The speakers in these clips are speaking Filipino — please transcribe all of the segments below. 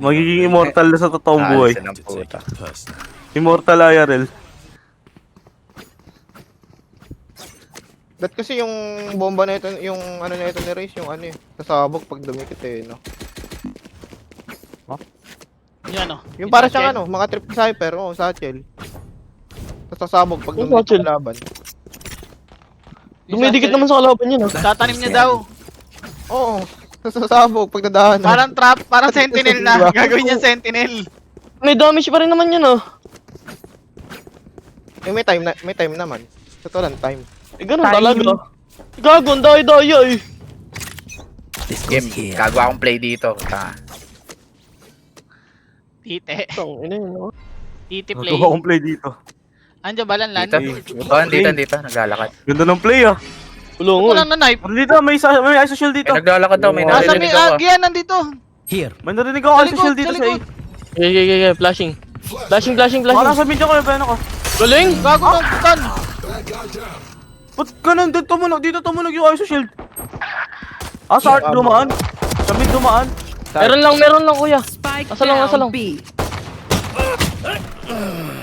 Magiging immortal na sa totoong buhay. Alisin ang puta. Immortal IRL. Ba't kasi yung bomba na ito, yung ano na ito ni Race, yung ano eh, sasabog pag dumikit eh, no? Yan o. Yung para siyang ano, mga trip sniper, oh, satchel. Sasabog pag Yung dumikit satchel? yung laban. Dumidikit naman sa kalaban yun, ah. Tatanim niya daw. Oo, sasabog pag nadaanan. Parang trap, parang sentinel na. Gagawin niya sentinel. May damage pa rin naman yun, ah. Eh, may time naman. Totoo lang, time. Eh, ganun talaga. Gago, ang daya-daya eh. Game, gagawa akong play dito. Tite. Tang ina yun, ah. Tite play. Nagawa kong play dito. Andiyan ba lan? Dito? Oh, dito, naglalakad. Ganda ng play ah. Ulong, Wala na knife. Dito, may iso shield dito. Eh, naglalakad daw, may Nasa narinig may ako. agyan, nandito. May narinig ako Sa iso shield likod, dito sa sa A. likod. Okay, flashing. Flashing. Baka nasa mid ako, yung ko. Galing! Gago ng putan. Ba't ganun? Dito tumunog yung iso shield. Sa art dumaan. Sa mid dumaan. Meron lang, kuya. Spike Asa lang, asa lang. down B.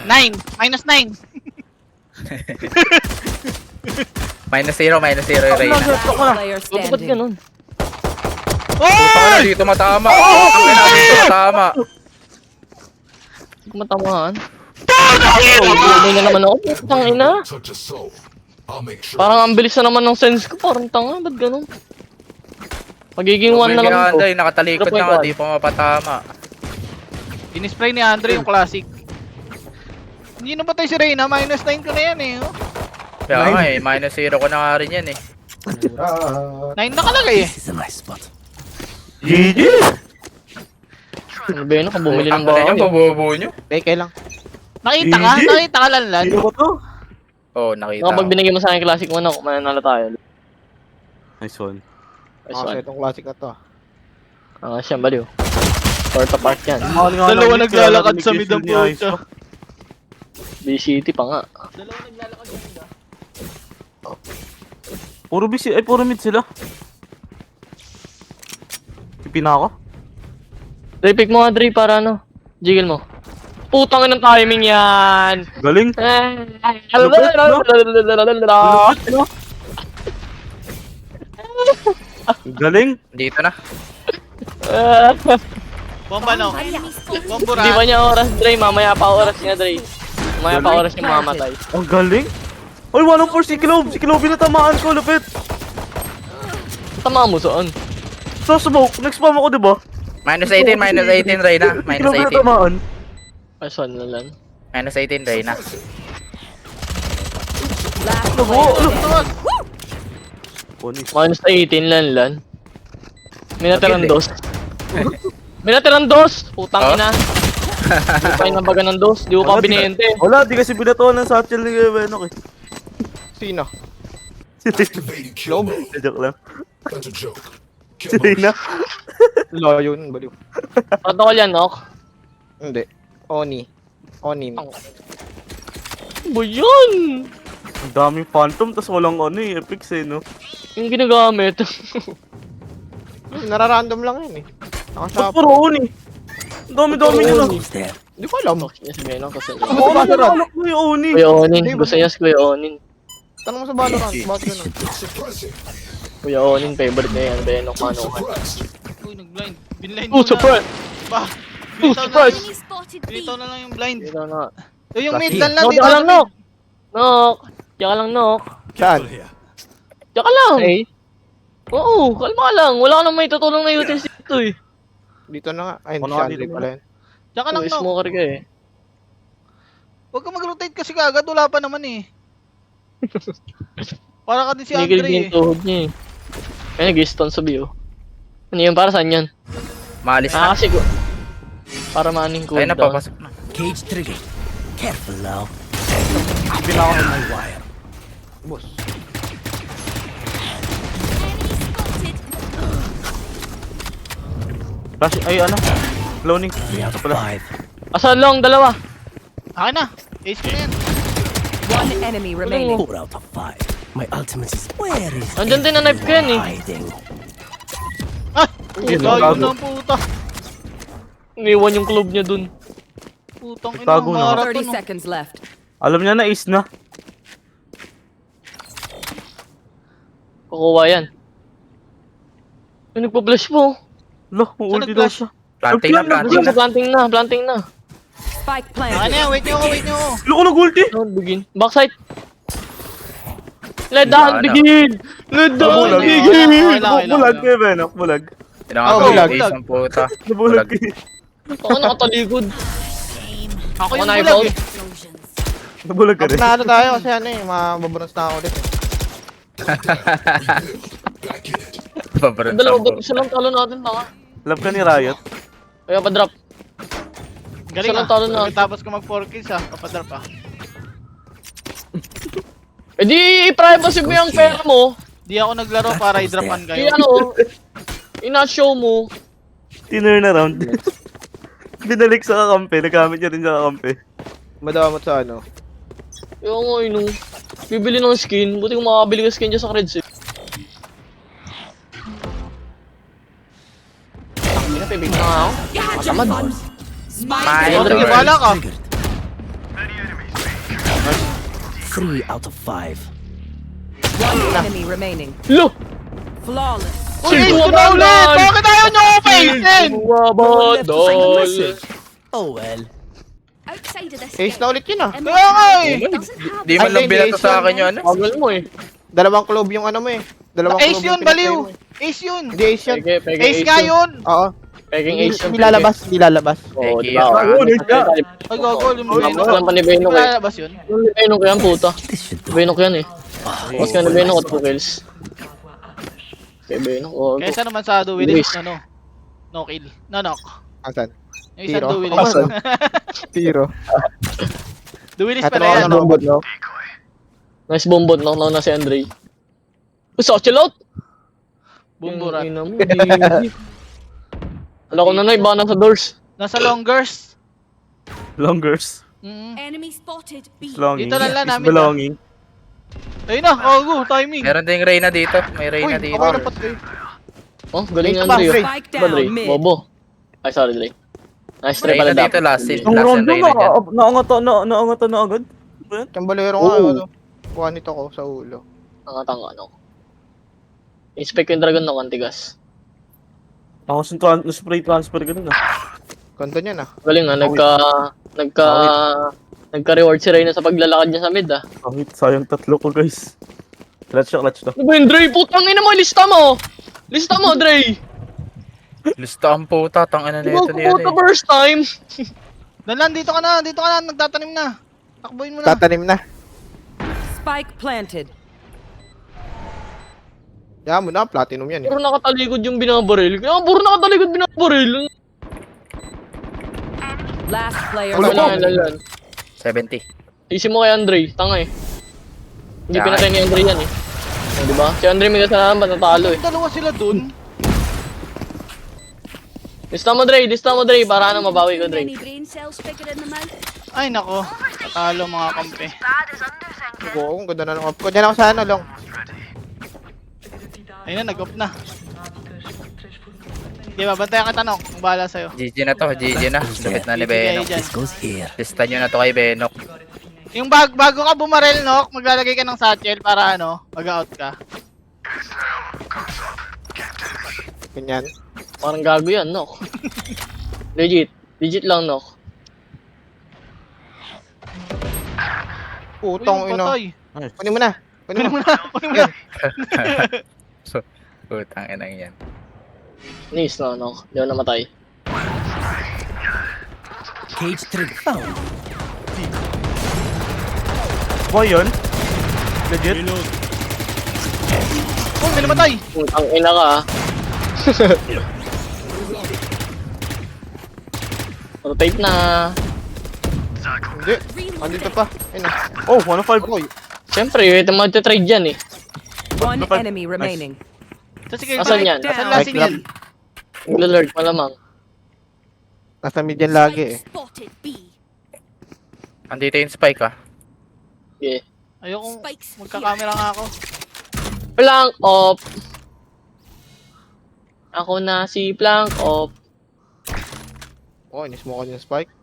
9. -9. -0 yung Reyna. Player Ba't standing. ganun? Puta ka na, dito matama. Dito matama. Hindi ko matamaan. May na naman ako. Tang ina. Parang ang bilis na naman ng sense ko. Parang tanga. Ba't ganun? Magiging 1 na lang May ito. Anday, nakatalikod na nga, di pa mapatama. Dinispray ni Andre yung classic. Hindi na patay si Reyna, -9 ko na yan eh. Oh. Kaya nga eh, -0 ko na nga rin yan eh. 9 nakalagay eh. GG! Ano ba yun? Bumili ng Ang na yung bahay. babobo nyo. Peke lang. Nakita ka? Hindi. Nakita ka lanlan? Sino ko to? Oo, nakita Kapag ko. binigay mo sa akin classic mo na, mananalo tayo. Nice one. Nice Kasi one. itong classic na to. Ah, siya, baliw. Short apart yan. Dalawa naglalakad sa mid ang puta. B-City pa nga. Dalawa naglalakad sa mid ah. Puro mid sila. Pipina ako. Dre, pick mo nga, Dre, para ano. Jiggle mo. Putang ng timing yan! Galing. Galing. Dito na. Bomba no. Bombura. Hindi pa niya oras, Dre. Mamaya pa oras niya, Dre. Mamaya pa oras niya mamamatay. Ang galing. Oy, 104 si Clove. Si Clove binatamaan ko, lapit. Tama mo saan? Sa smoke, nag-spam ako, diba? -18 Reyna. Si Clove -18. binatamaan. Aswan na lang. -18 Reyna. Last Ano mo? player. Minus 18 lan. May natirang Maganda dos. May natirang dos! Putang Oh? ina. Di pa yung nabaga ng dos. Di ko pa binente. Wala, di kasi binatuan ng satchel ni Venok eh. Sino? Clove? Joke lang. Si Reyna. Lo, yun, baliw. Protocol yan, Nok. Hindi. Oni. Ano ba yun? Ang daming phantom, tas walang ano eh, epics eh, no? Yung ginagamit. Nararandom lang yun eh. Ba't Nakasapa. puro uni? Ang dami-dami nyo na. Hindi ko alam. Yes, Benok kasi. Oo, nalala ko yung uni. Kuya Onin. Gusto niya si Kuya Onin. Tanong mo sa Valorant. Bakit yun? Kuya Onin, favorite niya yan. Benok, Manukan. Uy, nag-blind. Binblind Oh, mo na. surprise! Ba? Oh, surprise! Binitaw na lang yung blind. Dito na. Uy, yung mid lan lang Nok, dito. diyan ka lang, Nok! Nok! Diyan ka lang, Nok. Saan? Diyan ka lang! Oo, kalma ka lang. Wala ka nang may tutulong na UTC dito eh. Dito na nga. Ay, Ano si nga Andre dito pala yun. Diyan ka lang no. Smoker ka eh. Huwag ka mag-rotate kasi kagad. Wala pa naman eh. Para ka din si Nigil Andre din yung eh. tuhod niya eh. May nag-stone sa bio. Ano yun? Para saan yan? Maalis Ah, na. kasi para maaning Ayun na, cooldown. papasok na. Cage trigger. Careful now. Pinaka My wire. Boss. Flash, ay ano? Cloning. 3 out of Pala. 5. Asan long? Dalawa. Akin na. Ace ko na yan. One enemy remaining. 4 out of 5. My ultimate is where is Andyan din na knife ko yan eh. hiding. Ah! Yun, Puta, yun gago. ang puta. Iniwan yung club niya dun. Putang ina, Tago na. marathon. 30 oh. seconds left. Alam niya na, ace na. Kukuha yan. Ay, nagpa-flash mo. Lo, ulti daw nag-flash? siya. Planting na, planting na. Planting na. Spike Ano planted. yan, wait nyo ako. Lo, ko nag-ulti. Don't begin. Backside. Let down Wala na. begin! Let down Bulag. begin! Okay lang, okay lang. Bulag kayo, Benok. Bulag. Tinangagal bulag. yung ace ng puta. Nabulag Bulag. kayo. Ako nakatalikod. Ako yung na bulag iPhone. eh. Nabulag ka rin. Panalo tayo kasi ano eh, mababonus na ako ulit eh. Paparang Dalawa sampo. ba? Isa lang talo natin, tanga. Love ka ni Riot. Kaya pa-drop. Galing Sarang talo na. Tapos ko mag 4 kills papadrap ah. Eh di, i-privacy mo yung pera mo. Di ako naglaro para i-dropan Kaya kayo. ano, ina-show mo. Tinurn around. Binalik sa kakampi. Nagamit niya rin sa kakampi. Madamot sa ano. Yung nga, ino. Bibili ng skin. Buti kung makakabili ka skin dyan sa Creds eh. Ang ina, pibig na nga ako. Matamad. My O, sige, lord. bahala ka. Triggered. 3 out of 5. One enemy remaining. Lo! Flawless. Uy, ace ko na ulit! Bakit ayaw nyo ako pa-ace-in? Wabadol! Oh well. Outside of this Ace na ulit yun ah. Kaya nga eh! Di man lang binato sa akin yung ano. Pagal mo eh. Dalawang club yung ano mo eh. Dalawang Ace club yun, yung baliw! pinatay mo eh. Ace yun! Hindi ace yun. Pege Ace nga yun! Oo. Peging ace yun. Hindi lalabas, hindi lalabas. Oo, Pege di ba? yan. Ay, gago, yung Benok. Alam pa ni Benok eh. Lalabas yun? Yung ni Benok yan, puta. This should do. Benok yan eh. Mas ka ni Benok at 2 kills. Kay Benok, oh. Kaysa naman sa Duelis, ano? No kill. No knock. Asan? Yung isang Zero. Duelis. Asan? Zero. Duelis Ito pala na yan. ako nanombot no? Nice bombot lang na si Andre. Uy, chill out! Bumburat. Ina mo, di. Wala ko na na, iba na sa doors. Nasa longers. Longers. Enemy spotted. B. Longing. Dito lang lang Is namin, belonging. Ayun na, oh, timing. Meron ding Reyna dito. May Uy, Reyna dito. ako rapat kayo. Oh, galing Dito ni ba, Andre. Frey? Spike Ba, Dre? down mid. Bobo. Ay, sorry, Dre. Nice try pala Reyna dito, dapat. last hit. Ang Last and rondo Reyna dyan. naangatan na agad. Kambalero nga Oo. ano. Kuha nito ko sa ulo. Tanga, ano. Inspect yung dragon ng Antigas. Ako spray transfer ka nun ah. Kanta niya na. Galing ah, nagka-reward si Reyna sa paglalakad niya sa mid ah. Kahit sayang tatlo ko guys. Clutch na. Ano ba yun, Dre? Putang ina mo, lista mo! Lista mo, Dre! Lista ang puta. Tangina na ito niyan Puta eh. first time! Dalan, dito ka na, nagtatanim na. Takbuhin mo na. Tatanim na. Spike planted. Yan mo na, platinum yan eh. Puro nakatalikod yung binabaril. Kaya puro nakatalikod binabaril. Last player Ano lang remaining. yan. 70. Isi mo kay Andre, tanga eh. Hindi Yan. pinatay ni Andre yan eh. Oh, diba? Si Andre may kasalanan, ba't natalo eh. Dalawa sila dun. Lista mo Dre, para ano mabawi ko Dre. Many brain cells bigger in the mouth. Ay nako, natalo mga kampe. Oo, ang ganda na lang. Kung dyan ako sa ano lang. Ayun na, nag-off na. Di ba, bantayan ka tanong, kung bahala sa'yo. GG na to. GG na. Lumit na ni Benok. Dyan. This goes here. Lista nyo na to kay Benok. Yung bago ka bumarel, Nok, maglalagay ka ng satchel para ano, mag-out ka. Ganyan. Parang gago yan, no? Legit lang, no? Putong Uy, ino. patay. Kunin mo na. Kunin mo na, kunin mo na. So, putang ina yan. Nice, no? Di ako namatay. Cage trig found. Boy yun? Legit? Oh, may namatay. Putang ina ka, ah. Rotate na. Hindi. Andito pa. Ayun na. Oh, 105. Oy. Siyempre, ito magte-trade yan eh. One Dapat- enemy remaining. So, sige, Asan yan? Asan lasing yan? Naglalurk malamang. Nasa mid yan lagi eh. Spotted. B. Andito yung spike ah. Okay. Ayokong Spikes magka-camera nga ako. Plank off. Ako na si Plank off. Oh, inismoke ko yung spike.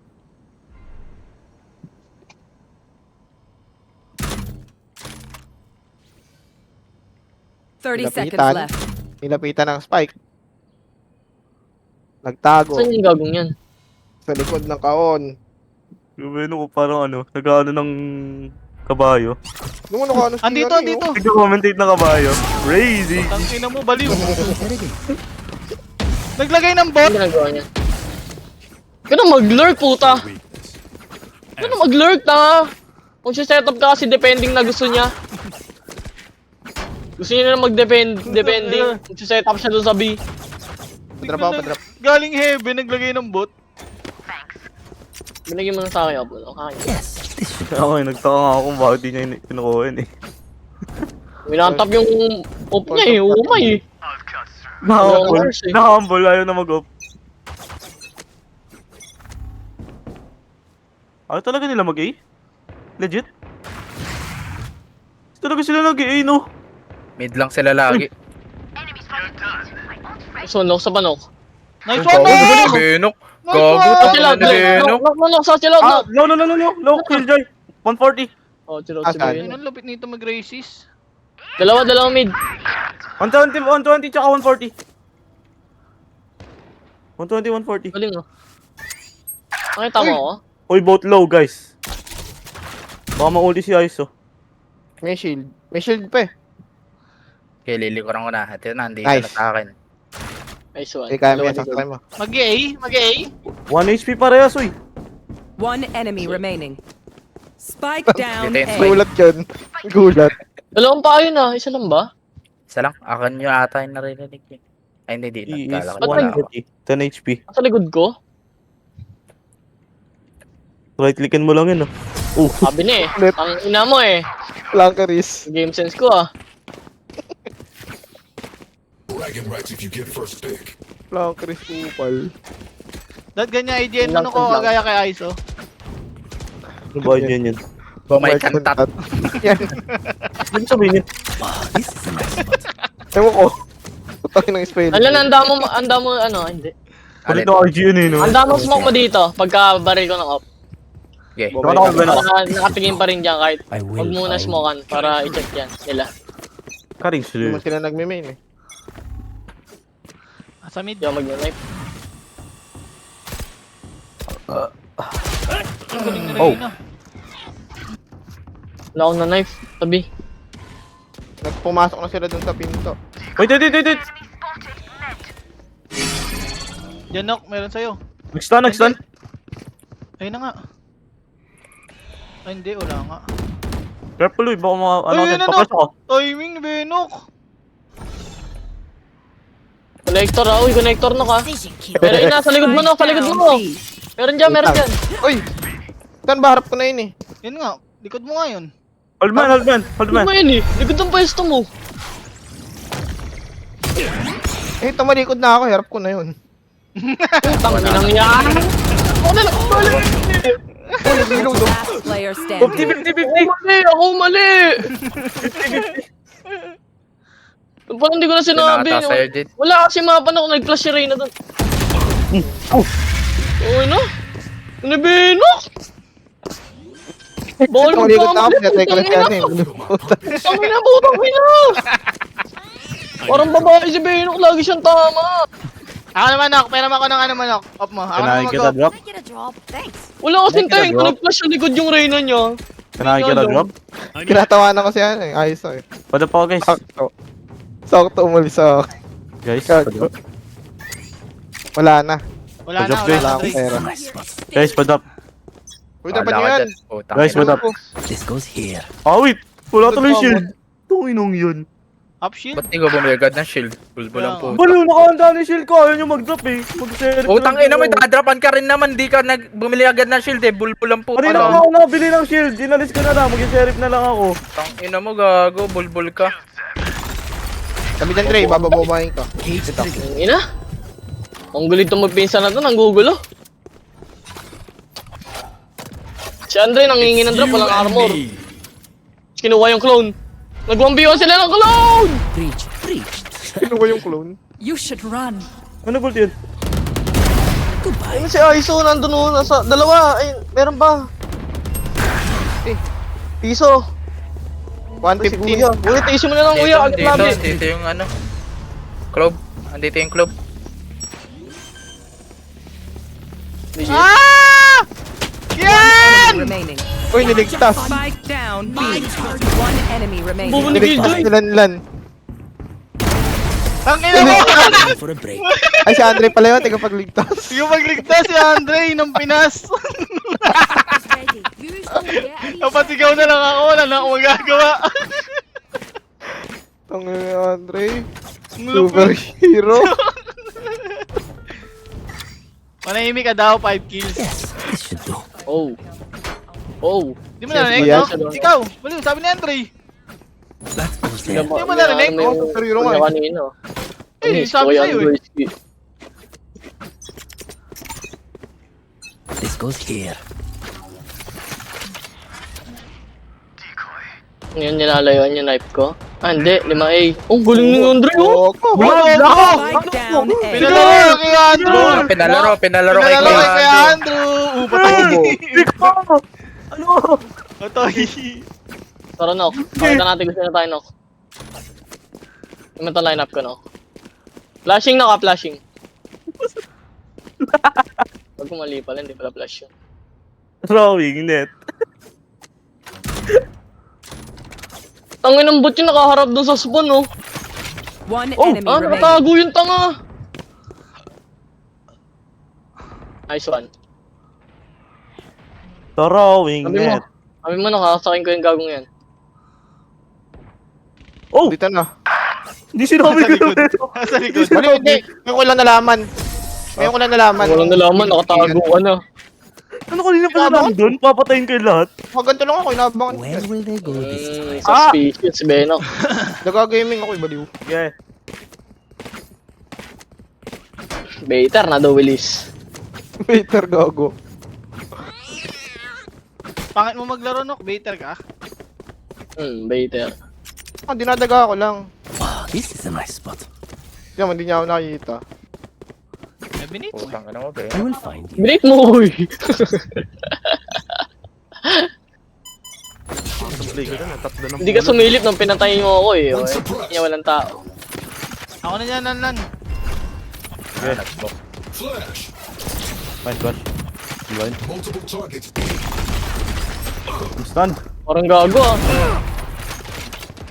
Thirty seconds Nilapitan. left. Nilapitan ng spike. Nagtago Saan yung gagong yan? sa likod ng kaon. Yung Beno ko parang nag-ano ng kabayo. Nung ano ka, ano Andito, skill, andito. Nag-commentate na kabayo. Crazy! Tangina mo, baliw. Naglagay ng bot. Ano ginagawa niya? Ganun mag-lurk, puta! Ganun mag-lurk, tanga! Kung siya setup ka kasi depending na gusto niya. Gusto niya na depending. Kung siya setup siya doon sa B. Padrap ako, padrap. Galing heaven, naglagay ng bot. Binigyan mo na sa akin, Apo. Okay. Yes, this should Okay, nagtaka nga ako kung bakit di niya kinukuha yun eh. Minatap yung op niya eh, umay eh. Nakahambol. Hours, eh. Nakahambol, ayaw na mag-off. Ayaw talaga nila mag-A? Legit? Talaga sila nag-A, no? Mid lang sila lagi. Sunok sa panok. Nice Ang one, galing, no! Benok. Nice Gago, one! tama Chill out, na Benok. knock, sa chill out, Ah, low, killjoy. 140. Oh, chill out si Asan? Boy. Ang lupit nito mag-races. Dalawa mid. 120, tsaka 140. 120, 140. Galing oh. Okay, tama ako. Uy, both low, guys. Baka ma-ulti si Iso. May shield. May shield pa eh. Okay, lilikuran ko na. Ito na, hindi Nice. ka na sa akin. Nice one. Hindi kaya mo Dalawa yan, sakay mo. Mag-A, mag-A. 1 HP parehas, uy. One enemy remaining. Spike down Dito yung A. spike. Gulat yun. Gulat. Dalawang pa yun ah, isa lang ba? Isa lang, akin nyo ata yung narinig eh. Ay, hindi, di. He is Nagkala ko. Ba't Wala ako. 10 HP. Sa likod ko? Right clickin mo lang yun, no? Oh. Sabi na eh. Ulit. Ang ina mo eh. Flankeris. Game sense ko ah. Bragging rights if you get first pick. Flankeris kupal. Dahil ganyan, IGN mo ko kagaya kay Iso. Ano ba yun yun? Bumay kantat. Yan. Ano sabihin yun? This is a nice spot. Ewan ko. Putangin ng spell. Alam, anda mo, ano, hindi. Kulit ng RG yun eh, no? Anda mo smoke mo dito, pagka baril ko ng op. Okay. Baka ako ba na? Para nakatingin pa rin dyan kahit I will. huwag muna smokean para i-check yan nila. Karing Hindi mo sila. sila nagme-main eh. Sa mid. Hindi ako mag-knife. Galing na Oh. Reyna. Wala akong na knife, tabi. Nagpumasok na sila dun sa pinto. Wait. Yan, Nok, meron sa'yo. Nag-stun. Ayun na nga. Ay, hindi, wala nga. Careful, uy. Baka mga, Ay, yun na, papasok ako. Timing ni Benok. Connector ah, uy, connector na ka. Pero yun na, sa likod mo no, sa likod mo. Meron dyan. Uy! Saan ba harap ko na yun eh? Yun nga, likod mo nga yun. Hold man. Likod mo yun eh, likod ng pwesto mo. Eh, tumalikod na ako. Harap ko na yun. Tanginang yan. Last player standing. 50. Ako mali. Parang hindi ko na sinabi. Pinata sa'yo, Jit. Wala kasi mapan ako, nag-flash si Reyna doon. Uy no? Ano Benok? Bawal mo Tumalikod na ako. ka Pinatay ko na siya eh. Ang ina, putang ina! Parang babae si Benok, lagi siyang tama. Ako naman, Nok. Meron ako ng ano manok. Off mo. Ako Kanahin naman kita mag-off. drop. Can I get a drop? Thanks. Wala kasing Hindi ka time, drop. nag-flash sa likod yung Reyna niya. Kanahin kita drop. Kinatawanan ko siya eh. Ayos eh. Pada pa ako, guys. Sakto umalis ako. Guys, Gago. Wala na. Wala na, Pag-drop, wala Wala na. akong pera. Nice spot. guys, pada. Uy, dapat nyo yan. Guys, what up? This goes here. Ah, wait. Wala tuloy shield. Tunginong yun. Up shield. Ba't di ko bumili agad ng shield? Bulbul ang po. Balo, nakahanda ni shield ko. Ayaw nyo mag-drop eh. Mag-serve. Utang ina mo, dadropan ka rin naman. Di ka bumili agad ng shield eh. Bulbul ang po. Kanina ako nakabili ng shield. Dinalis ko na lang. Mag-serve na lang ako. Utang ina mo, gago. Bulbul ka. Sabi dyan, Dre, bababomahin ko. Cage trigger. Ang ina. Ang gulit itong magpinsan na to, nanggugulo. Si Andre nangingi ng drop, walang armor. Kinuha yung clone. Nag-1v1 sila ng clone! Preach. Sino ba yung clone? You should run. Ano gold yun? Ayun si Aiso, nandun o, nasa, dalawa, ay, meron pa. Piso. 150. Kuya, uy, tiisin mo na lang kuya, agad labi. Dito yung ano. Club. Andito yung club. Ah! Yan! Remaining. Uy, niligtas. Spike down B. One enemy remaining. Bumalik Niligtas dun. si Lanlan. Ang ina mo! Time for a break. Ay, si Andre pala yun, tagapagligtas. Yung magligtas si Andre ng Pinas. Ready. Use all the enemies. Napasigaw na lang ako, wala na akong magagawa. Ang Andre. Ang lupit. Superhero. Manahimik ka daw, 5 kills. Yes, this should do. Oh. Oh. Di mo narinig, Yes, no? Ikaw, baliw, sabi ni Andre. That goes there. Hindi mo narinig? Ano Pero yung nga eh. kanina. Eh, sabi sa'yo eh. This goes here. Ngayon nilalayuan yung knife ko. Ah, hindi. 5A. Oh, galing ni Andre, oh! Spike down A. Pinalaro kay Andrew! Pinalaro kay Pinalaro kay Andrew. Andrew! Patay! Ano? Patay! Tara, Nok. Pakita natin gusto na tayo, Nok. Yung ito line up ko, Nok. Flashing, Nok, flashing. Pag kumali pala, hindi pala flash yun. Throwing net. Tangin ng bot yung nakaharap doon sa spawn, oh. One Oh, enemy Ah, remaining. nakatago yung tanga. Nice one. Throwing Sabi mo, net. sabi mo, nakasakin ko yung gagong yan. Oh! Dito na. Hindi sinabi Sa ko likod. na. Sa likod. Ano, hindi. Ngayon ko lang nalaman. Ngayon ko lang nalaman. Walang nalaman, nakatago ka na. Ano kanina pa lang doon? Papatayin kayo lahat. Ganito lang ako, inabangan. Where will they go this time? Suspicious, Benok. Nagagaming ako, ibaliw. Yeah. Better na daw, Willis. Waiter, gago. Pangit mo maglaro, Nok. Baiter ka. Better. Ah, dinadaga ako lang. Wow, this is a nice spot. Diyan, hindi niya ako nakikita. May binito. Putang ina mo, pre. I will find you. Break mo, uy! Play ko na, tatlo na. Hindi ka sumilip nung pinatay mo ako eh. Okay? Kaya walang tao. Ako na dyan, Lanlan. Yeah. Flash. Fine, flash. Blind. Multiple targets. Stun. Parang gago ah.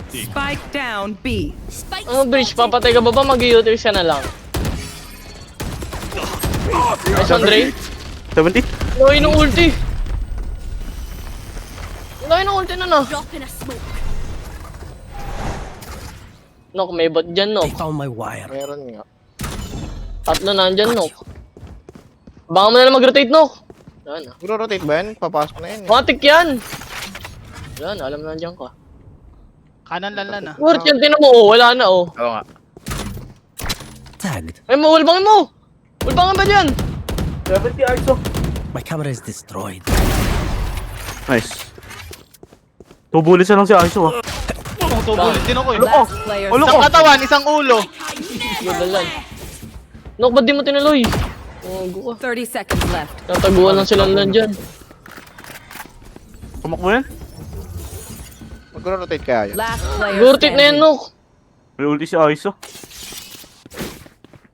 Spike down B. Spike Ano, Bridge? Papatay ka ba ba? Mag-i-util siya na lang. Nice, Andre. 70? Laki ng ulti. Laki ng ulti na na. drop in a smoke. Nok, may bot dyan, Nok. They found my wire. Meron nga. Tatlo na andyan, Nok. Baka mo na lang mag-rotate, Nok. Yan ah. Magro-rotate ba yan? Papasok na yan. Matik yan. Yan, alam na andyan ka. Kanan, Lanlan ah. Word yan, tinan mo. Oh, wala na, oh. Oo nga. Tagged. Ay, mawalbangin mo. Walbangan ba dyan? 70 ISO. My camera is destroyed. Nice. Tubulis na lang si ISO ah. Tumutubulit din ako eh. Last player. Ulo Isang ko. katawan, isang ulo. Gadalan. Nok, ba't di mo tinuloy? Oh, guwa. 30 seconds left. Tataguan lang sila lang dyan. Tumakbo yan? Magro-rotate kaya yan. Last player Gurtit na yan, standing. Nok. May ulti si ISO.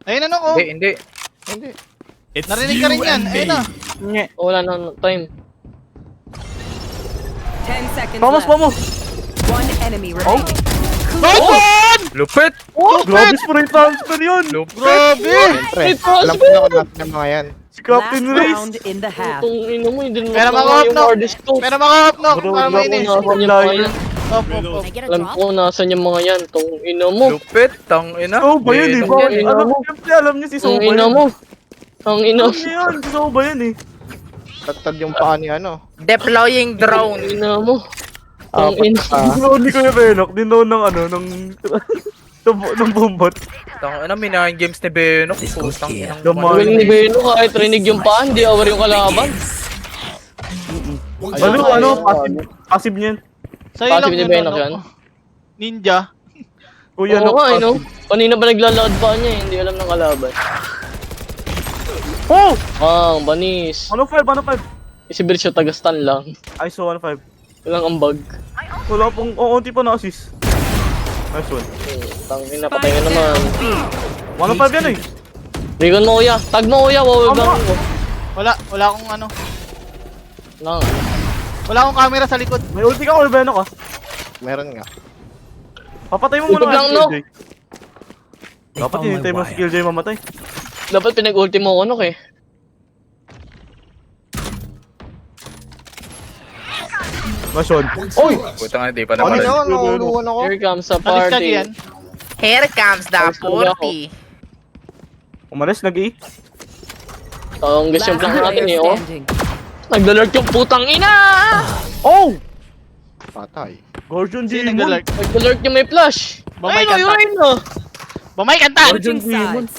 Ayun na, Nok oh. Hindi. Hindi. Narinig ka rin yan. Ayun na. Nye. Oh, wala na time. 10 seconds Vamos, left. vamos! One enemy remaining. Lupit! Grabe spray transfer yun! Grabe! Siyempre, alam ko na kung natin yung mga yan. Si Captain Last Race! round in the half. Itong ino mo, hindi mo Pero na makahap, yung Nok. hard disk ko. Pero makahap, Nok. Bro, Para bro, mainis. Nasan yung mga yan? Op, op, op. Can I get a Alam drop? ko, nasan yung mga yan? Tong ino mo. Lupit! Tang ina. Oh, ba yun eh? Tang Bakit? ina Alam mo. siyempre, alam niya si Tong Soba ino yun. mo. Tong ino. Alam niya yun, si Soba yun eh. Tattad yung paa ni ano. Deploying drone. Tong ino mo. Tong Apat ino. pa. Dinoon ni Kuya Benok, dinoon ng ano, ng bombot. Tang ina, minahin games ni Beno. This goes Putang here. ina. Gamal. Galing ni Beno kahit rinig yung paan, di awar yung kalaban. Ano, ano, passive niyan. Sa'yo lang Passive ni yun, Benok Nok. yan. Ninja. Kuya, Oo no, nga, eh, no? passive. Kanina pa naglalakad pa niya, eh, hindi alam ng kalaban. Oh! Ang banis. 105, 105. Si Bridge yung taga-stun lang. I saw 105. Walang ambag. Wala pong, unti pa na-assist. Nice one. Tangin na, patay nga naman. 105 yan eh. Recon mo kuya. Tag mo kuya. Wawag Tama. mo. Wala akong ano. Lang. Wala akong camera sa likod. May ulti ka or Benok ah. Meron nga. Papatay mo muna Ulti lang, si no? Killjoy. Dapat hinintay mo si Killjoy mamatay. Dapat pinag-ulti mo ko nok eh. Nice one. Oy! Putang ina, di pa Ano naman. na? Nakuluan ako. Here comes the Alis ka party. diyan. Here comes the party. Umalis, nag-i. Ang gusto yung Last plan natin player eh, oh. standing. Nagdalert yung putang ina! Oh! Patay. Guardian Sino Demon. nag-alert? Nagdalert yung may flash. Bumay Ayun, kanta. ayun, ayun. Bumay kanta! Switching sides.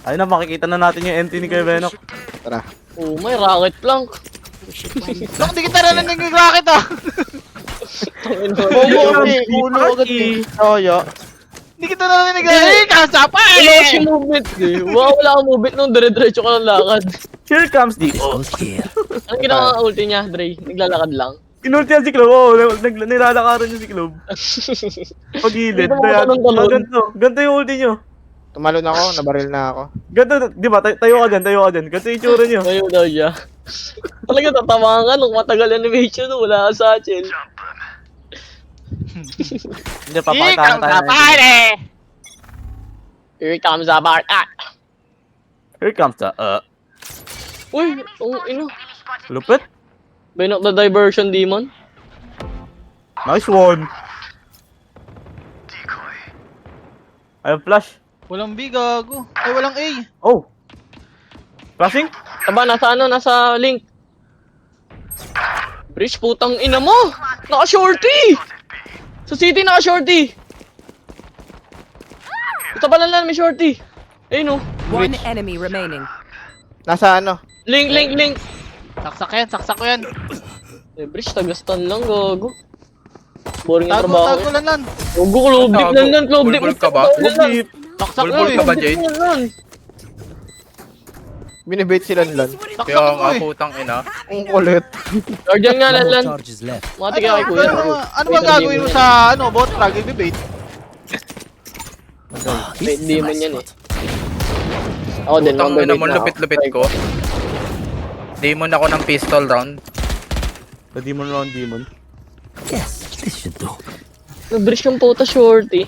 Ayun na, makikita na natin yung NT ni Kuya Benok. Tara. Oh, may rocket plank. Bakit di kita narinig yung rocket ah? Tangin na. Bobo kami. Ulo agad eh. Kaya. Di kita narinig yung kasapa Wala eh! kasi movement eh. Wow, wala akong movement nung dire-diretso ka ng lakad. Here comes the... Goes here. Anong ginawa ulti niya, Dre? Naglalakad lang. Inulti yan si Clove. Oo, nilalakaran niya si Clove. Pag-gilid. Hindi mo Kaya, talon-talon. ganito yung ulti nyo. Tumalon ako. Nabaril na ako. Ganito, di ba? Tayo ka dyan. Ganito yung itsura nyo. Ayaw daw siya. Talaga tatamaan ka nung matagal animation wala ka sa chill. Hindi, papakita na tayo. Here comes the bar. Ah! Here comes the, Uy, ino. lupit. Benok the diversion demon. Nice one. Ayun, flash. Walang B, gago. Ay, walang A. Oh. Flashing? Aba, nasa ano? Nasa link. Bridge, putang ina mo! Naka-shorty! Sa city, naka-shorty! Ito pala lang, may shorty. Ayun oh. One enemy remaining. Nasa ano? Link. Saksak ko yan. Eh, Bridge, taga-stun lang, gago. Boring yung trabaho. Tago lang nan. Gago, club dip Tago. lang, club dip. Bulbul ka ba? Saksak ko Bulbul eh. ka ba, Jay? Binibait sila nilan. Saksak Kaya ko nga, eh. putang ina. Ang kulit. Guardian nga, No Lan. charges left. Mati ka kay kuya. Ano ba gagawin mo sa ano, bot frag? I-bait? Wait, demon yan eh. Ako din, Putang number ina eight mo, na ako. lupit-lupit ko. Demon ako ng pistol round. The demon round demon. Yes, this should do. Nag-bridge yung puta shorty.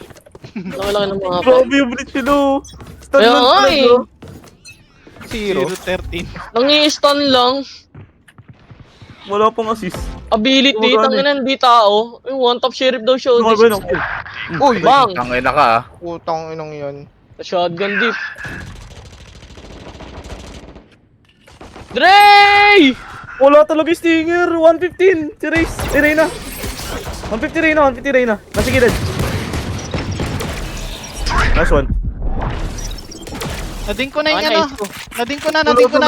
Laki-laki ng mga pa. Grabe yung bridge sila. Stun Kaya lang nga talaga. eh. 0-13. Nangi-stun lang. Wala pang assist. Ability, Gumagana tangina, hindi tao. Yung one top sheriff daw siya. Ano ba yun? Uy! Bang! Ang ina ka ah. Putang inong yun. Shotgun deep. Dre! Wala talaga yung stinger. 115. Si Race. Reyna. 150 Reyna. 150 Reyna. Nasa gilid. Nice one. Nading ko na yung Ah, ano. nice ko. Nading ko na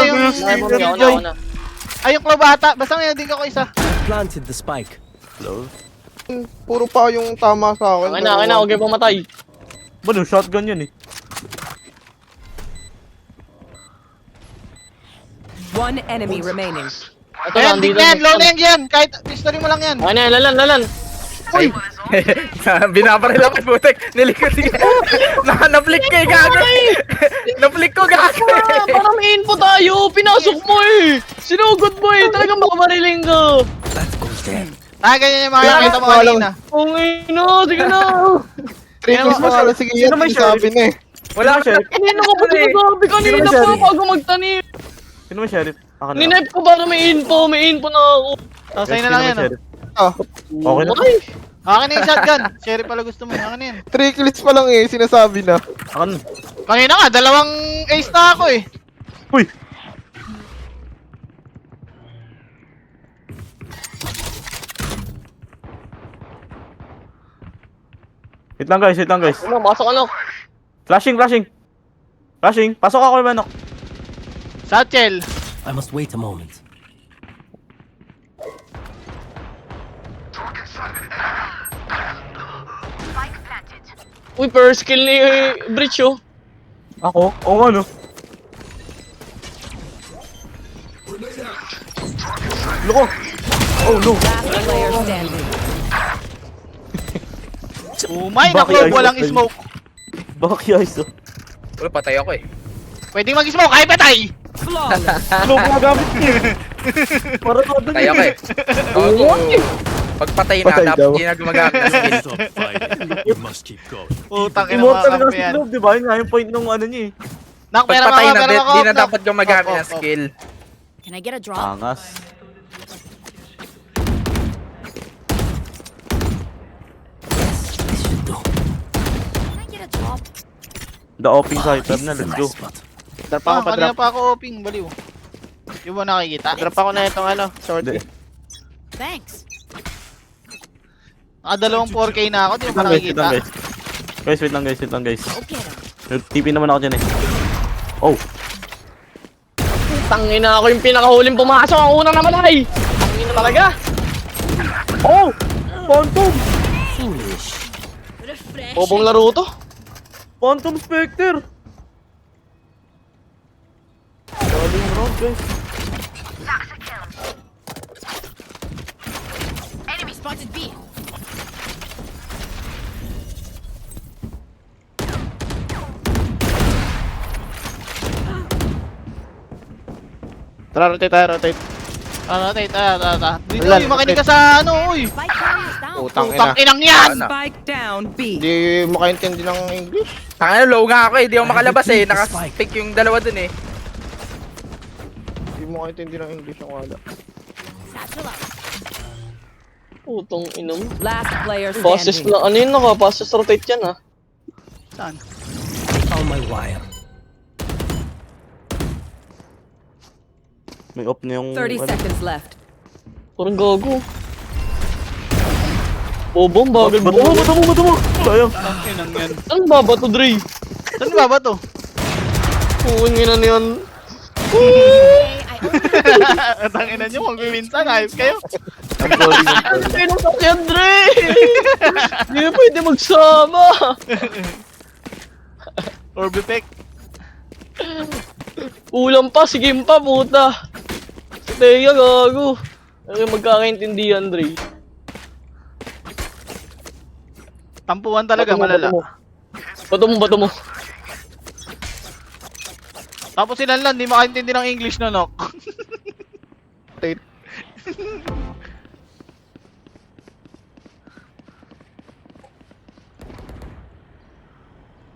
yung... Ay, mo ako na. Ay, yung club ata. Basta may nading ako isa. Planted the spike. Puro pa yung tama sa akin. Akin na, huwag kayo pumatay. Ba, no, shotgun yun eh. One enemy remaining. Ito Ayan, nandito din yan. na- Low na yan. Kahit history mo lang yan. Akin na, lalan. Uy! Binabaril ako, putek. Nilikot siya. Na-flick ko eh, gago. Na-flick ko, gago. Ah, parang may info tayo. Pinasok mo eh. Sinugod mo eh. Talagang makabariling ka. That goes there. Ganyan yung mga Kaya nakita mo mas kanina. Kung ino, sige na. Triple pa sila. Sige yan. Sino may Sabi na eh. Wala ka sheriff. Kanino ko pa sinasabi kanina Sino ba pa siya? bago magtanim. Sino may sheriff? Ako na. Ninep ko para may info na ako. Sa'yo na lang yan. Ah, Okay na. Ay, Akin na yung shotgun. Sheriff pala gusto mo. Akin na yan. 3 kills pa lang eh. Sinasabi na. Ako na. Kanina nga, 2 ace na ako eh. Uy! Wait lang guys, ano, masok ano. Flashing. Pasok ako kay Manok. Satchel. I must wait a moment. Uy, first kill ni Bridge oh. Ako? Oo nga no. Grenade out. Loko! Oh no! Last player standing. Umay na Bakit Clove, ay walang patay? smoke. Baka kaya iso. Uy, patay ako eh. Pwedeng mag-smoke, ay patay! Flawless. Ano ginagamit niya? Para to Patay ako eh. Gago. Pag patay na, Patay dapat daw. di na gumagamit ng skill. Stop fighting. You must keep going. Putang ina mga Immortal nga kampi si yan. Clove, di ba? Yun nga yung point nung ano niya eh. Nak, Pag pera patay mga na, pera di na mga dapat gumagamit ng skill. Can I get a drop? Angas. This should do. Can I get a drop? The opening side This na, is a let's go. nice spot. Drop ako, Kanina pa-drop. pa ako oping, baliw. Yung ba nakikita? Drop ako na itong ano, short. Hindi. Thanks. Nakadalawang 4K na ako, di mo Wait pa lang guys, wait nakikita. lang guys. Guys, wait lang guys, wait lang guys. Go get him. TP naman ako dyan eh. Oh! Tangina ako yung pinakahuling pumasok. Ang unang namatay. Tangina talaga. Oh! Phantom! Foolish. Refresh. Bobong laro to. Phantom Spectre! Galing round guys. Enemy spotted B. Tara, rotate tayo, rotate. Tara. Dito, Wala, uy, makinig ka sa ano, uy. Spike carriers down. Utang Putang ina. inang yan! Ano? Spike down B. Hindi makaintindi ng English. Tanga low nga ako eh, di ako makalabas eh. Nakastick yung dalawa dun eh. Hindi mo makaintindi ng English yung wala. Satchel out. Putong inom. Last player Passes standing. na ano yun naka. Passes rotate yan ah. Saan? On my wire. May off na yung... 30 seconds left. Parang gago. Bobong bagal Bato mo, mo. bato mo, bato mo! Sayang. Ang inang yan. Saan ba ba to, Dre? Saan ba to? Puwing ina niyan. Hey, I only Ang ina nyo, magbiminsan, ayos kayo. I'm sorry, I'm sorry. Ano kayo sa yan, Dre? Hindi na pwede magsama. Orbifect. Ulam pa, sige pa, puta. Si Teya, gago. Ano yung magkakaintindihan, Dre? Tampuan talaga, malala. Bato mo. Tapos silang lang, di makaintindi ng English na nok. Rotate.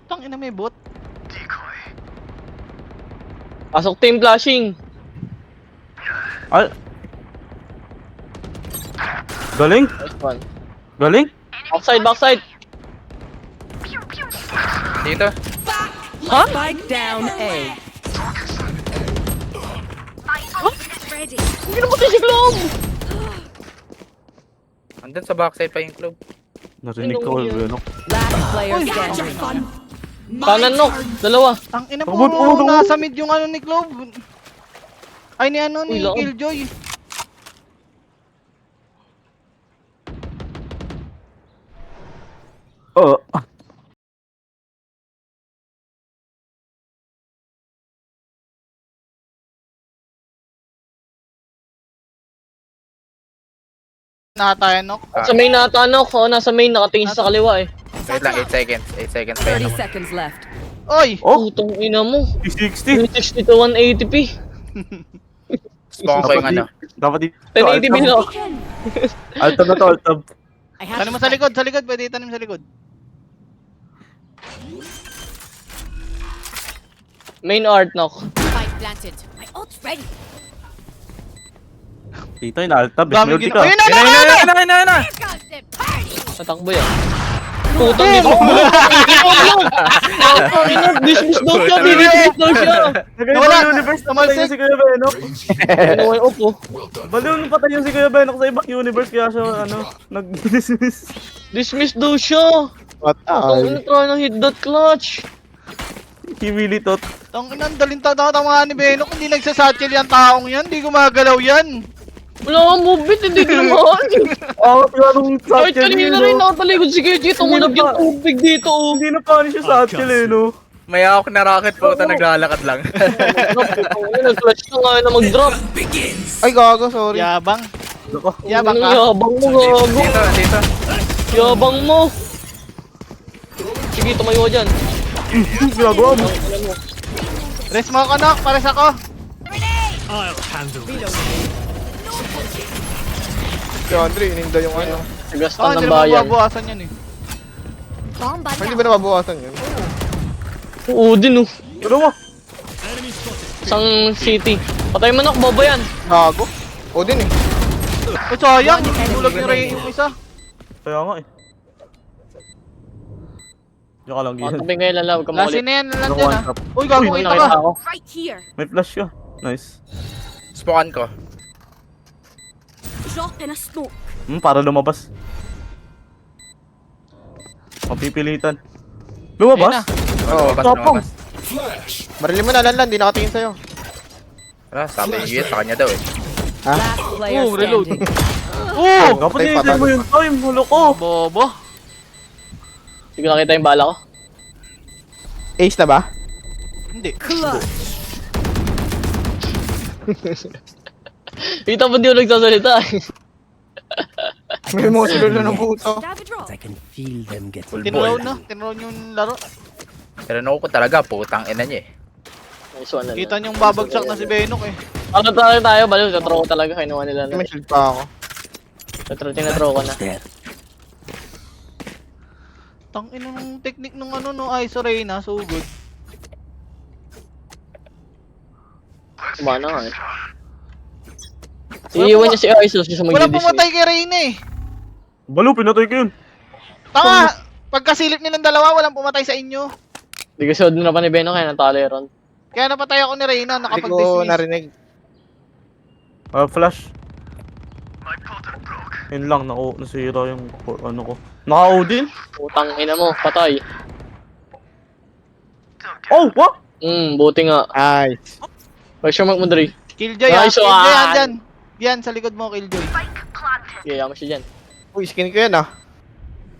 Tang ina may bot. Pasok team flashing. Ay! Galing? Nice one. Galing? Backside. Dito. Spike down A. ready. Hindi na pati si Glove. Andun sa backside pa yung club. Narinig ko, ano? Last player standing. Kanan no, dalawa. Tang ina Tumod, tumod, po, tumod. nasa mid yung ano ni Clove. Ay ni ano Uy, ni loob. Killjoy. Oo. Nakatayan nok. Sa main nata no, nasa main nakatingin siya sa kaliwa eh. Wait lang, 8 seconds. 8 seconds pa 30 yun. seconds left. Oy! Oh! Putong ina mo. 360! 360 to 180p. Spawn ko yung ano. Dapat dito. 1080p na. Altab na to, altab. I have Tanim mo sa likod, pwede itanim sa likod. Main art knock. spike planted. My ult's ready. Dito yung altab. Dami Multi gina. ka. Ayun na! Ayun! Comes the party. Natakbo yan. Putong ina mo. Putong ina, dismiss daw siya, dismiss daw siya. Nagay Nawala. ba universe na patay niya si Kuya Benok? Ano yung off oh. Well done. Baliw nung patay niya si Kuya Benok sa ibang universe kaya siya ano, nag-dismiss. Dismiss daw siya. What? Putong ina, try ng hit that clutch. Himili tot. Tang ina, daling tatawa ni Benok, hindi nagsasatchel yung taong yan, hindi gumagalaw yan. Wala kang movement, hindi ginamaan. Awat nga nung Kahit satchel kanina niya, rin no? nakatalikod si KJ, tumunag yung tubig dito oh. Hindi na paano siya satchel eh, no? May hawak na rocket po, naglalakad lang. Nag-clutch ka nga na mag-drop. Ay, gago, sorry. Yabang. Loko. Yabang Anong ka. yabang mo, gago? Dito. Yabang mo. Sige, tumayo ka dyan. Ginagawa mo. Rest mo ako, Nok. Pares ako. I'll handle this. Si Andre, ininda yung ano. Nagastan Hindi ng naman bayan. mabawasan yan eh. Bomb buddy Hindi out. ba nababawasan yun? Oo din oh. Ano mo? Enemy spotted. Isang city. Patay mo na, bobo yan. Gago. O din eh. Ay, sayang. Tulag ni Ray yung isa. Kaya nga eh. Diyan ka lang ganyan. Matabing kayo lalaw ka Lasi maulit. na yan. Nalan Ano dyan one ah. tap? Uy, gago May kita nakita ka. ako. Right here. May flash ka. Nice. Spokan ko. Drop in a smoke. Para lumabas. Mapipilitan. Lumabas? Oo. Tapang. Marilin mo na, Lanlan. Di nakatingin sa'yo. Wala, sabi niyo yun sa kanya daw eh. Last player reload. standing. Oo! Dapat Ay, hinihintay mo yung time. Hulo ko. Bobo. Sige nakita yung bala ko. Ace na ba? Hindi. Kita pa di ako nagsasalita eh. May mga sulolo ng puto. Have a drop. I can feel them get Full Tinrown ball. na. Tinrown yung laro. Pero naku ko talaga, putang ina niya eh. Nice one na. Kita niyong babagsak na si Benok eh. Ano tayo, baliw. Tatraw ko talaga. Kinuha nila na. May shield pa ako. Tinatraw ko na. there. Tangin ng technique nung ano no ISO Reyna. So good. Kumana nga eh. Iiwan niya si Aiso siya sa Wala mag-DDC. pumatay kay Reyna eh. Balo, pinatay ko yun. Tama! Pagkasilip nilang dalawa, walang pumatay sa inyo. Hindi kasi odin na pa ni Beno kaya natalo yun. Kaya napatay ako ni Reyna, Hindi ko nakapag-dismiss. narinig. Flash. Yun lang, nasira yung ano ko. Naka-Odin? Putang ina mo, patay. Oh, what? Buti nga. Nice. Question mark mo, Dre. Killjoy ah. Nice Killjoy one! andyan. Yan, sa likod mo, Killjoy. Kaya mo siya dyan. Uy, skin ko yan ah.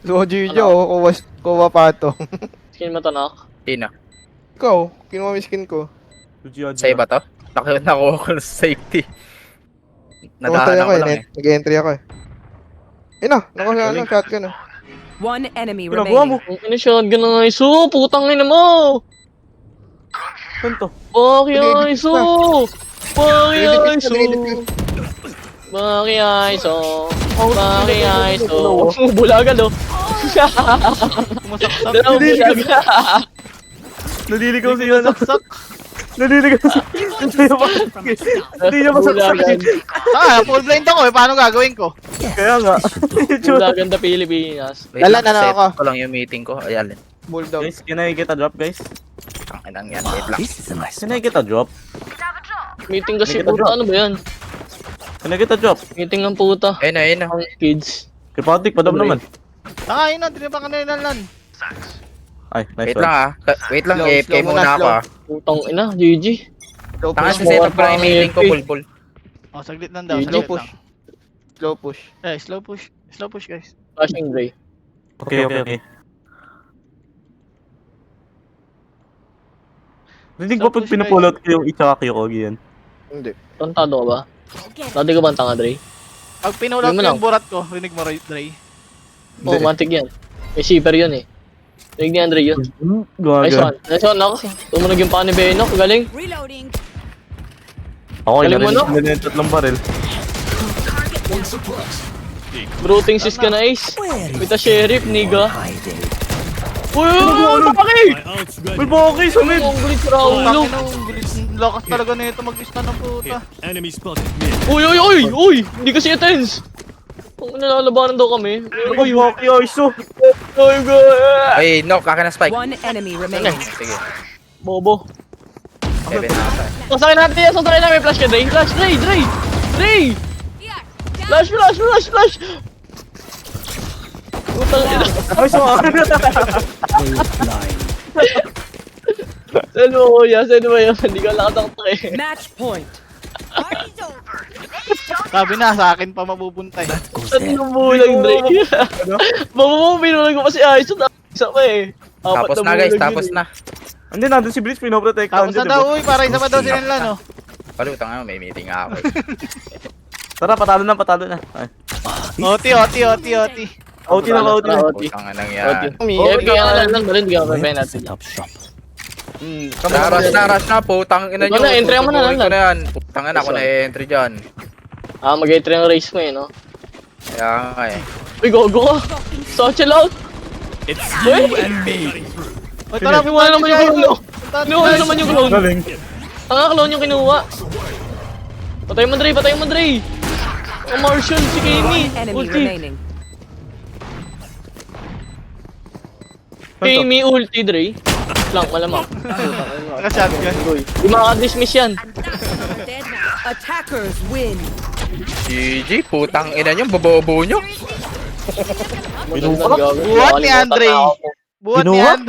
Soji jo, kuha pato. Skin mo to, knock. Sino? Ikaw, kinuha mo yung skin ko. Sa iba to? Nakuha ko sa safety. Namatay Nadahanan ako ko eh, lang eh. nag-entry ako eh. Ayun na, nakuha shotgun ah. One enemy Ginagawa mo. remaining. Ang ina shotgun ng Aiso, putang ina mo! Saan to? Bakit Pinedit Aiso? ka. Bakit Pinedit ka, Aiso? pinedit ka. Bakit Aiso? Bakit Aiso? Bulagan oh. Kumasaksak. Dalawang bulagan. Naliligaw si ano. Saksak. Naliligaw si... Hindi niya masaksak. Bulagan. Full blind ako eh. Paano gagawin ko? Kaya nga. Bulagan na Pilipinas. Wait Lala, lang, nana set ako. ko lang yung meeting ko. Ayan. Bulldog. Guys, can I get a drop, guys? Ang inang yan. Wait lang. This is a nice Can I get a drop? Meeting kasi May kita puta, drop. ano ba yan? Can I get a drop? Meeting ng puta. Ayun na. Ang kids. Kay Patrick, padam naman. Yun na, tinipa ka na lan. Ay, nice Wait lang ah. Wait lang, Slow, AFK slow muna, muna ako slow. ah. Putang ina, GG. Slow Tanga push. sa setup ko lang yung meeting ko, full. Oh, saglit lang daw. Slow Saglit push. lang. Slow push. Eh, slow push. Slow push guys. Flashing Dre. Okay. Rinig ba pag Tapos, pinapulot ko yung Ichaka Kyokogi yan? Hindi. Tantado ka ba? Okay. Dati ka ba ang tanga, Dre? Pag pinulot Hindi mo ko lang. yung burat ko, rinig mo Dre. Oo, mantik yan. May shipper yun eh. Rinig ni Andre yun. Nice Gaga. one. Nice one, ako. Tumunog yung pa ni Benok, galing. Reloading. Okay, Galing mo, narinig no? ko na yung tatlong baril. Bruting sis ka na, Ace. With the sheriff, nigga. hiding. Uy, bakit? My ult's ready. May bokeh sa mid! Ang gulit sa Raulo. Lakas talaga na ito mag-stun ng puta. Enemy spotted mid. Uy! Hindi kasi tense. Kung nalalabanan daw kami. Ay, Waki Aiso! Uy, Ay, no, kaka na spike. One enemy remaining. Sige. Bobo. 7 na ata. Sasakin natin yan, sasakin natin. May flash ka, Dre. Flash, Dre! Here. Flash! Putang ina. Aiso! Blind. Saan mo, kuya? Saan mo yan? Hindi ka nakataktak eh. Match point. Party's over. Sabi na, sa akin pa mapupunta eh. That goes Saan there. mo bulag, Dre? Babo mo, binulag mo pa si Aiso. Isa pa eh. Tapos na guys, tapos na. Hindi, nandun si Blitz, pinoprotect. Tapos na daw, uy, para isa pa daw sila nila, no? Palutang nga, may meeting nga ako. Tara, patalo na. Ay. OT. OT na. Putang nang yan. Kaya nga lang ba rin, hindi ka pa natin. Set up shop. Naras na, putang ina nyo. Ikaw na, entry mo na lang. Tutubuhin ko na yan. Putang ina, ako na-entry dyan. Mag-entry ng race mo eh, no? Kaya nga eh. Uy, gogo ka! Satchel out! It's you and me. O, tara, Kinuha naman yung clone, no? Kinuha naman yung clone. Galing. Tanga, clone yung kinuha. Patay mo, Dre! Oh, Marshall, si Kami! Enemy Ulti! remaining. Kami, ulti, Dre. Lang, malamang. Naka-shotgun. Di makaka-dismiss yan. Dead now. Attackers win. GG, putang ina nyo, bobobo nyo. Magandang gagawin. Buhat ni Andre. Buhat ni Kinuha? Andre.